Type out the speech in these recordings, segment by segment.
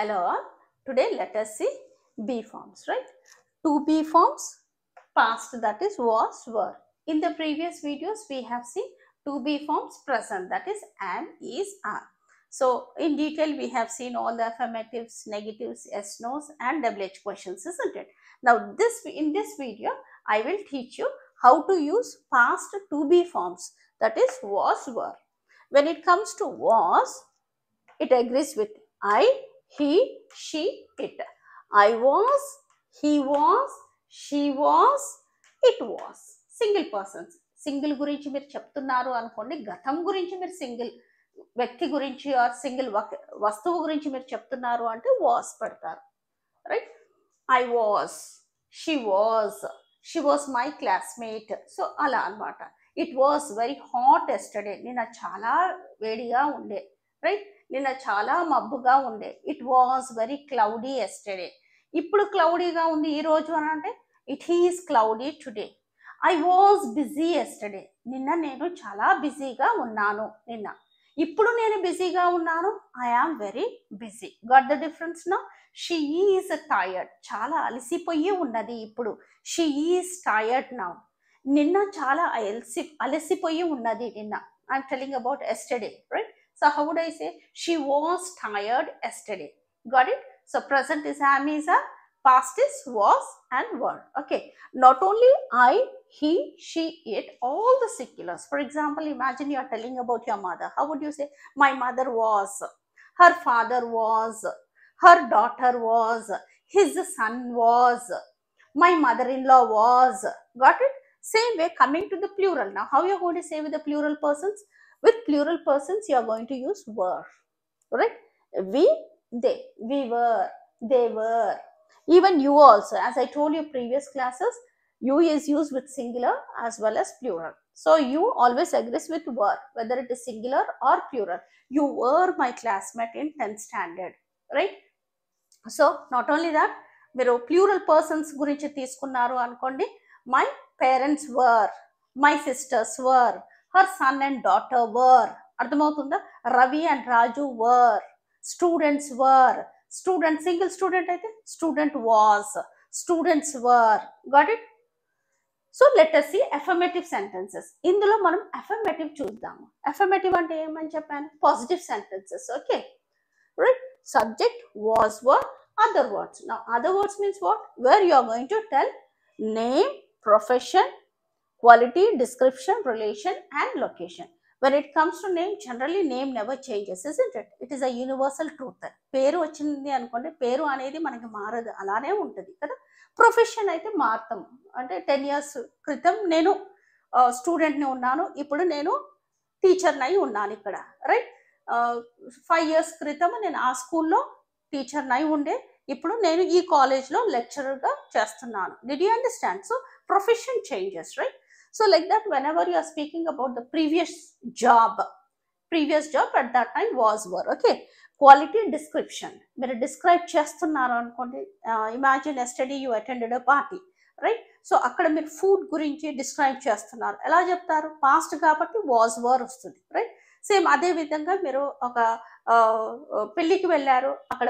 Hello all. Today let us see be forms, right? Two be forms, past, that is was, were. In the previous videos we have seen two be forms, present, that is am, is, are. So in detail we have seen all the affirmatives, negatives, yes, no's and WH questions, isn't it? Now in this video I will teach you how to use past to be forms, that is was, were. When it comes to was, it agrees with I, he, she, it. I was, he was, she was, it was. Single persons. Single గురించి మీరు చెప్తున్నారు అనుకోండి, గతం గురించి మీరు single వ్యక్తి గురించి are single వస్తువు గురించి మీరు చెప్తున్నారు అంటే వాస్ పెడతారు, right? I was, she was my classmate. So అలా అనమాట. It was very hot yesterday, నిన్న చాలా వేడిగా ఉండే, రైట్? నిన్న చాలా మబ్బుగా ఉండే. It was very cloudy yesterday, ఇప్పుడు క్లౌడీగా ఉంది ఈ రోజు అని అంటే it is cloudy today. I was busy yesterday, నిన్న నేను చాలా బిజీగా ఉన్నాను. నిన్న, ఇప్పుడు నేను బిజీగా ఉన్నాను. I am very busy. Got the difference now? She is tired, చాలా అలసిపోయి ఉన్నది ఇప్పుడు. She is tired now. నిన్న చాలా అలసిపోయి ఉన్నది నిన్న. I'm telling about yesterday, right? So how would I say? She was tired yesterday. Got it? So present is am, is, are. Past is was and were. Okay. Not only I, he, she, it, all the singulars. For example, imagine you are telling about your mother. How would you say? My mother was, her father was, her daughter was, his son was, my mother-in-law was. Got it? Same way coming to the plural. Now how you are going to say with the plural persons? With plural persons, you are going to use were, right? We, they, we were, they were. Even you also, as I told you previous classes, you is used with singular as well as plural. So you always agrees with were, whether it is singular or plural. You were my classmate in 10th standard, right? So not only that, మీరు plural persons గురించి తీసుకున్నారు అనుకోండి. My parents were, my sisters were, her son and daughter were. అర్థమవుతుందా? Ravi and Raju were. Students were. Student single student అయితే student was, students were. Got it? So let us see affirmative sentences. ఇందులో మనం affirmative చూద్దాము. Affirmative అంటే ఏమని చెప్పాను? Positive sentences. Okay, right? Subject was, were, other words. Now other words means what? Where you are going to tell name, profession, quality, description, relation and location. When it comes to name, generally name never changes, isn't it? It is a universal truth. పేరు వచ్చింది అనుకోండి, పేరు అనేది మనకి మారదు, అలానే ఉంటుంది కదా. ప్రొఫెషన్ అయితే మారుతాం. అంటే 10 years క్రితం నేను స్టూడెంట్ని ఉన్నాను, ఇప్పుడు నేను టీచర్ని అయి ఉన్నాను ఇక్కడ, రైట్? 5 years క్రితం నేను ఆ స్కూల్లో టీచర్ని అయి ఉండే, ఇప్పుడు నేను ఈ కాలేజ్లో లెక్చరర్గా చేస్తున్నాను. Did you understand? So profession changes, right? So like that, whenever you are speaking about the previous job at that time was, were. Okay. Quality, description. మీరు డిస్క్రైబ్ చేస్తున్నారు అనుకోండి. Imagine yesterday you attended a party, right? So అక్కడ మీరు food గురించి describe చేస్తున్నారు. ఎలా చెప్తారు? Past కాబట్టి వాజ్, వర్ వస్తుంది, రైట్? సేమ్ అదే విధంగా మీరు ఒక పెళ్ళికి వెళ్ళారు, అక్కడ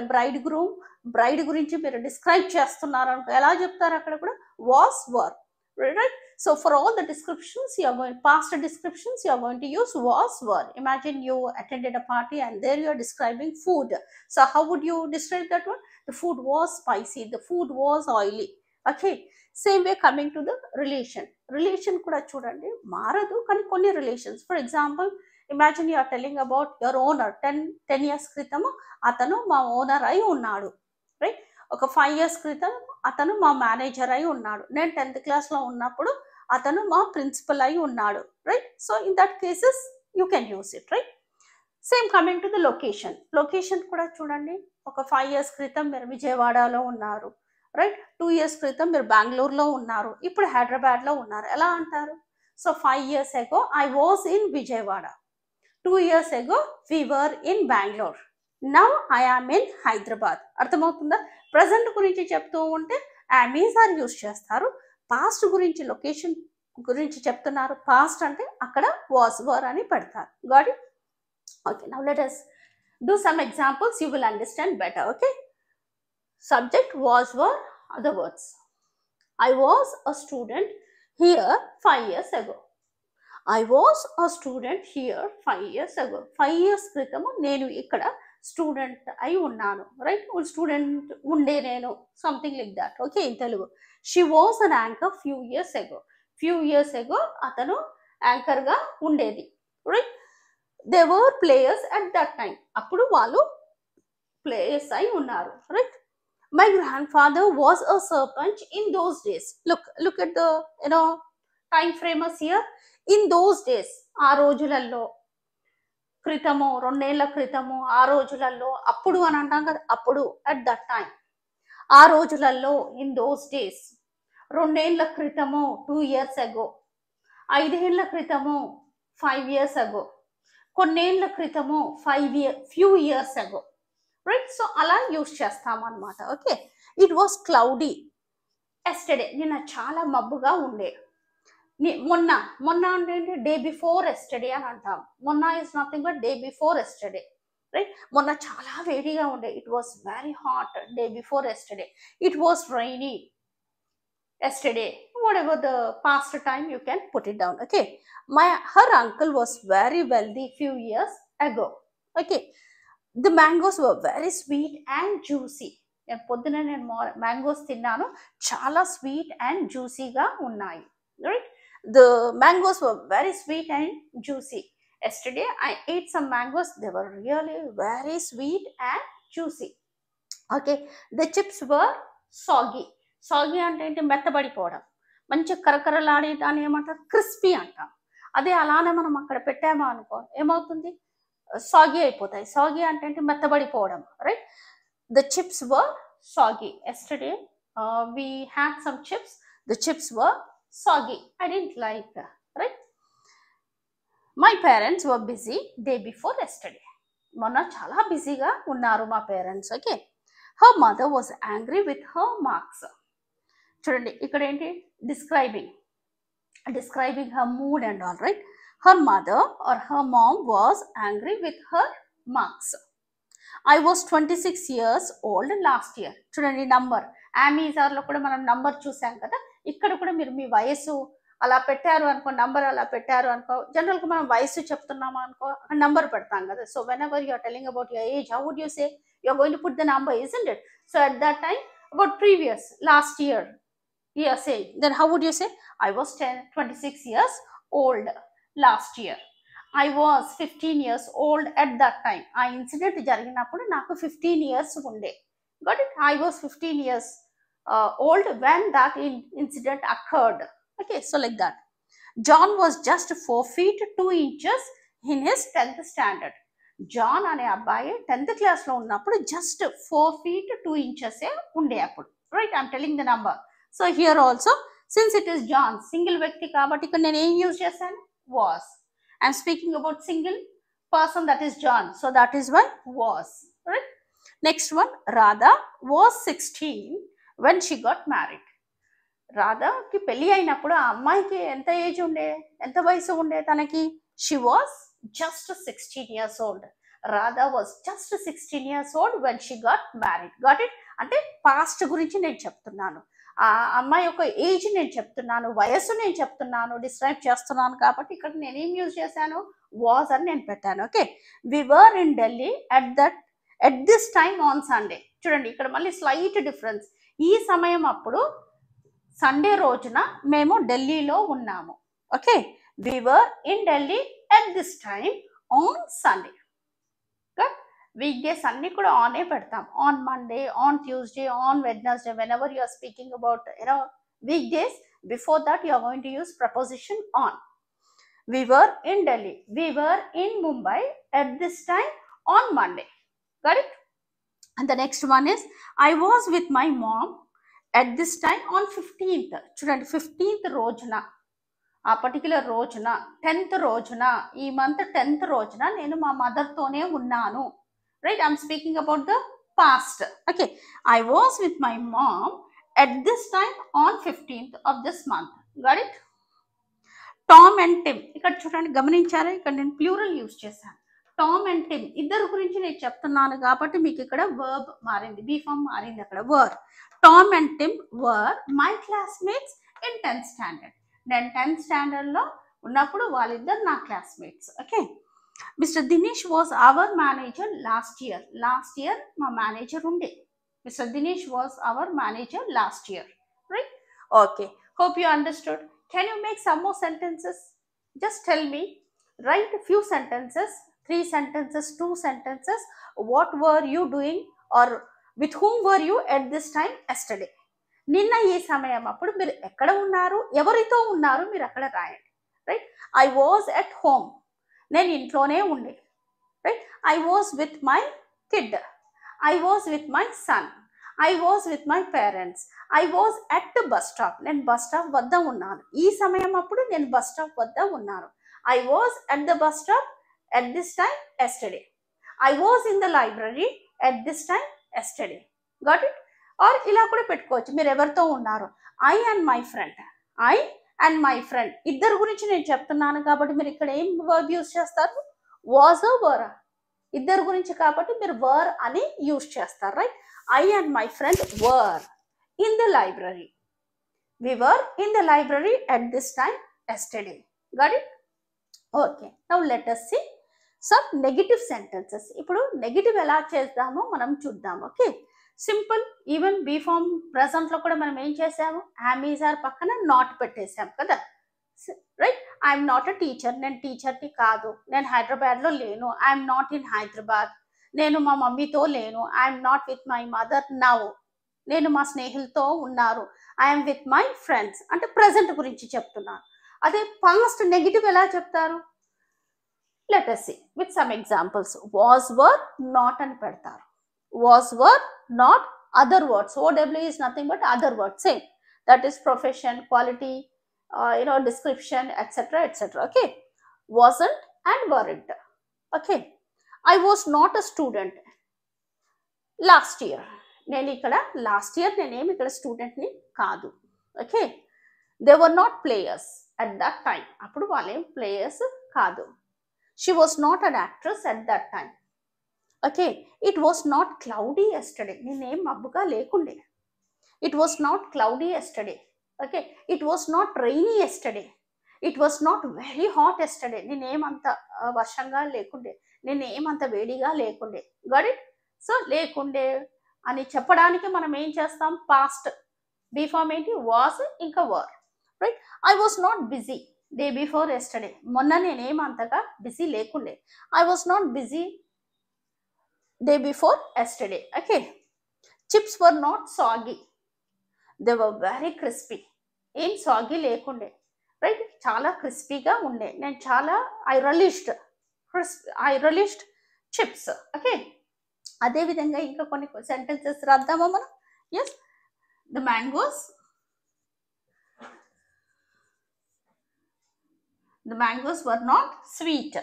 బ్రైడ్ గురించి మీరు డిస్క్రైబ్ చేస్తున్నారు అనుకో, ఎలా చెప్తారు? అక్కడ కూడా was, were, right? So for all the descriptions you are going, past descriptions you are going to use was, were. Imagine you attended a party and there you are describing food. So how would you describe that one? The food was spicy, the food was oily. Okay. Same way coming to the relation. Relation kuda chudandi maradu kani konni relations. For example, imagine you are telling about your owner. 10 years kritam atanu ma owner ayi unnadu, right? ఒక 5 years క్రితం అతను మా manager అయి ఉన్నాడు. నేను 10th క్లాస్లో ఉన్నప్పుడు అతను మా ప్రిన్సిపల్ అయి ఉన్నాడు, right? So in that cases you can use it, right? Same coming to the location. Location కూడా చూడండి. ఒక 5 years క్రితం మీరు విజయవాడలో ఉన్నారు, రైట్? 2 years క్రితం మీరు బెంగళూరులో ఉన్నారు, ఇప్పుడు హైదరాబాద్లో ఉన్నారు. ఎలా అంటారు? So 5 years ago I was in Vijayawada, 2 years ago we were in Bangalore, now I am in Hyderabad. అర్థమవుతుందా? ప్రజెంట్ గురించి చెప్తూ ఉంటే am, is, are యూస్ చేస్తారు. పాస్ట్ గురించి, లొకేషన్ గురించి చెప్తున్నారు, పాస్ట్ అంటే అక్కడ వాస్, వర్ అని పెడతారు. Got it? Okay, now let us Do some examples, you will understand better. Okay, subject was, were, other words. I was a student here 5 years ago. I was a student here 5 years ago. 5 years క్రితము నేను ఇక్కడ student అయి ఉన్నాను, right? Student ఉండే నేను, something like that. Okay, in Telugu. She was an anchor few years ago. Few years ago అతను యాంకర్గా ఉండేది, right? They were players at that time. అప్పుడు వాళ్ళు ప్లేయర్స్ అయి ఉన్నారు, right? My grandfather was a serpent in those days. Look at the time framers here. In those days, ఆ రోజులలో, క్రితము, 2 ఏళ్ల క్రితము, ఆ రోజులలో, అప్పుడు అని అంటాం కదా, అప్పుడు, అట్ దట్ టైం, ఆ రోజులలో, ఇన్ దోస్ డేస్. 2 ఏళ్ల క్రితము 2 years ago. 5 ఏళ్ల క్రితము 5 years ago. కొన్నేళ్ల క్రితము few years ago. Right? So అలా యూస్ చేస్తాము అనమాట. Okay, it was cloudy yesterday. నిన్న చాలా మబ్బుగా ఉండే. మొన్న అంటే డే బిఫోర్ ఎస్టర్డే అని అంటాం. మొన్న is nothing but day before yesterday, right? మొన్న చాలా వేడిగా ఉండే. It was very hot day before yesterday. It was rainy yesterday. Whatever the past time, you can put it down. Okay, her uncle was very wealthy few years ago. Okay, the mangoes were very sweet and juicy. పొద్దున నేను mangoes తిన్నాను, చాలా sweet and జ్యూసీగా ఉన్నాయి, right? The mangoes were very sweet and juicy. Yesterday I ate some mangoes. They were really very sweet and juicy. Okay, the chips were soggy. Soggy అంటే ఏంటి? మెత్తబడిపోవడం. మంచి కరకరలాడే దాన్ని ఏమంటారు? క్రిస్పీ అంటాం. అదే అలానే మనం అక్కడ పెట్టామో అనుకో, ఏమవుతుంది? సాగి అయిపోతాయి. సాగి అంటే ఏంటి? మెత్తబడిపోవడం, right? The chips were soggy. Yesterday we had some chips. The chips were soggy. I didn't like, right? My parents were busy day before yesterday. మొన్న చాలా బిజీగా ఉన్నారు మా parents. Okay, her mother was angry with her marks. చూడండి ఇక్కడ ఏంటి? describing her mood and all, right? Her mother or her mom was angry with her marks. I was 26 years old last year. చూడండి number, ఆమీజార్లో కూడా మనం number చూసాం కదా. ఇక్కడ కూడా మీరు మీ వయసు అలా పెట్టారు అనుకో, నంబర్ అలా పెట్టారు అనుకో, జనరల్గా మనం వయసు చెప్తున్నాము అనుకో, నంబర్ పెడతాం కదా. So whenever you are telling about your age, how would you say? You are going to put the number, isn't it? So at that time, about previous, last year, you are saying, then how would you say? I was 26 years old last year. I was 15 years old at that time. ఆ incident జరిగినప్పుడు నాకు 15 years ఉండే. Got it? I was 15 years old when that incident occurred. Okay, so like that. John was just 4 feet 2 inches in his 10th standard. John అనే అబ్బాయి 10th class లో ఉన్నప్పుడు just 4 feet 2 inches ఉండే అప్పుడు, right? I'm telling the number. So here also, since it is John, single వ్యక్తి కాబట్టి ఇక్కడ నేను ఏం యూజ్ చేశాను? Was. I'm speaking about single person, that is John. So that is why was, right? Next one, Radha was 16 when she got married. రాధాకి పెళ్లి అయినప్పుడు ఆ అమ్మాయికి ఎంత ఏజ్ ఉండే, ఎంత వయసు ఉండే తనకి? She was just 16 years old. Radha was just 16 years old when she got married. Got it? అంటే పాస్ట్ గురించి నేను చెప్తున్నాను, ఆ అమ్మాయి యొక్క ఏజ్ నేను చెప్తున్నాను, వయస్సు నేను చెప్తున్నాను, డిస్క్రైబ్ చేస్తున్నాను. కాబట్టి ఇక్కడ నేను ఏం యూజ్ చేశాను? వాస్ అని నేను పెట్టాను. Okay, we were in Delhi at this time on Sunday. చూడండి ఇక్కడ మళ్ళీ స్లైట్ డిఫరెన్స్. ఈ సమయం అప్పుడు సండే రోజున మేము ఢిల్లీలో ఉన్నాము. Okay, we were in Delhi at this time on Sunday. Good. Weekdays అన్ని కూడా ఆనే పెడతాం. On Monday, on Tuesday, on Wednesday, whenever you are speaking about weekdays, before that you are going to use preposition on. We were in Delhi. We were in Mumbai at this time on Monday. Got it? And the next one is, I was with my mom at this time on 15th. చూడండి 15th రోజున, ఆ particular రోజున, 10th రోజున, ఈ month 10th రోజున నేను మా మదర్తోనే ఉన్నాను. Right? I'm speaking about the past. Okay, I was with my mom at this time on 15th of this month. Got it? Tom and Tim. ఇక్కడ చూడండి, గమనించారా? ఇక్కడ నేను ప్లూరల్ యూజ్ చేశాను. టామ్ అండ్ టిమ్ ఇద్దరు గురించి నేను చెప్తున్నాను కాబట్టి మీకు ఇక్కడ వర్బ్ మారింది, బీ ఫామ్ మారింది అక్కడ were. Tom and Tim were my classmates in 10th standard. నేను 10th స్టాండర్డ్లో ఉన్నప్పుడు వాళ్ళిద్దరు నా classmates. Okay. Mister Dinesh was our manager last year. Last year మా మేనేజర్ ఉండే. Mr. Dinesh was our manager last year, right? Okay, hope you understood. Can you make some more sentences? Just tell me, write a few sentences, 3 sentences, 2 sentences. What were you doing or with whom were you at this time yesterday? నిన్న ఈ సమయం అప్పుడు మీరు ఎక్కడ ఉన్నారు, ఎవరితో ఉన్నారు మీరు అక్కడ రాయండి, right? I was at home, నేను ఇంట్లోనే ఉండే, right? I was with my kid, I was with my son, I was with my parents, I was at the bus stop. నేను బస్ స్టాప్ వద్ద ఉన్నాను, ఈ సమయం అప్పుడు నేను బస్ స్టాప్ వద్ద ఉన్నాను. I was at the bus stop at this time yesterday. I was in the library at this time yesterday. Got it? Or ఇలా కూడా పెట్టుకోవచ్చు, మీరు ఎవరితో ఉన్నారు. I and my friend, I and my friend ఇద్దరు గురించి నేను చెప్తున్నాను కాబట్టి మీరు ఇక్కడ ఏం వర్బ్ యూజ్ చేస్తారు, was or were. ఇద్దరు గురించి కాబట్టి మీరు వర్ అని యూజ్ చేస్తారు, right? I and my friend were in the library. We were in the library at this time yesterday. Got it? Okay, now let us see some negative sentences. ఇప్పుడు negative ఎలా చేద్దామో మనం చూద్దాం. Okay, simple. Even B form ప్రెజెంట్లో కూడా మనం ఏం చేసాము, యామ్ ఈజ్ ఆర్ పక్కన నాట్ పెట్టేసాం కదా, right? I'm not a teacher, నేను టీచర్ని కాదు, నేను హైదరాబాద్లో లేను, ఐఎమ్ నాట్ ఇన్ హైదరాబాద్, నేను మా మమ్మీతో లేను, I'm not with my mother now, నేను మా స్నేహితులతో ఉన్నారు, ఐఎమ్ విత్ మై ఫ్రెండ్స్. అంటే ప్రజెంట్ గురించి చెప్తున్నాను. అదే పాస్ట్ నెగిటివ్ ఎలా చెప్తారు, let us see with some examples. Was, were, not అని పెడతారు. Was, were, not, other words. OW is nothing but other words, same. That is profession, quality, description, etc., etc. Okay, wasn't and weren't. Okay, I was not a student last year. నేను ఇక్కడ last year నేనేమి ఇక్కడ స్టూడెంట్ని కాదు. Okay, they were not players at that time, అప్పుడు వాళ్ళేం players కాదు. She was not an actress at that time. Okay, it was not cloudy yesterday, నేనేం మబ్బుగా లేకుండే. It was not cloudy yesterday. Okay, it was not rainy yesterday. It was not very hot yesterday, నేనేమంత వర్షంగా లేకుండే, నేనేమంత వేడిగా లేకుండే. Got it? So లేకుండే అని చెప్పడానికి మనం ఏం చేస్తాం, పాస్ట్. బీ ఫామ్ ఏంటి, వాస్ ఇంకా were, right? I was not busy day before yesterday, మొన్న నేనేమంతగా బిజీ లేకుండే. I was not busy day before yesterday. Okay, chips were not soggy, they were very crispy. ఏం సాగి లేకుండే, right? చాలా క్రిస్పీగా ఉండే, నేను చాలా ఐ రిలీజ్డ్ చిప్స్. ఓకే, అదేవిధంగా ఇంకా కొన్ని సెంటెన్సెస్ రాద్దామా మనం. Yes, the mangoes were not sweet,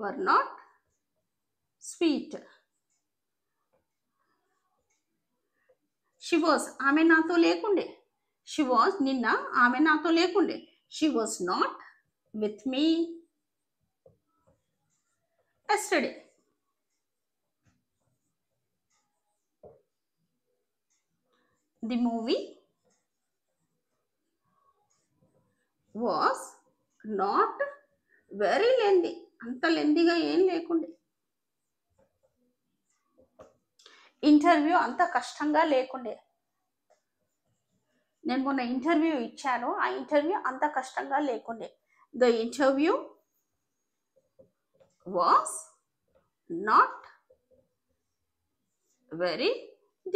were not sweet. She was, ఆమె నాతో లేకుండే. షీ వాజ్ నిన్న, ఆమె నాతో లేకుండే. She was not with me yesterday. The movie was not very lengthy, అంత లెందీగా ఏం లేకుండే. ఇంటర్వ్యూ అంత కష్టంగా లేకుండే, నేను మొన్న ఇంటర్వ్యూ ఇచ్చాను, ఆ ఇంటర్వ్యూ అంత కష్టంగా లేకుండే. The interview was not very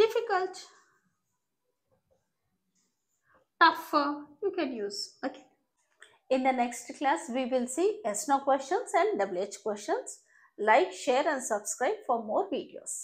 difficult. Tough you can use. Okay, in the next class we will see yes no questions and WH questions. Like, share and subscribe for more videos.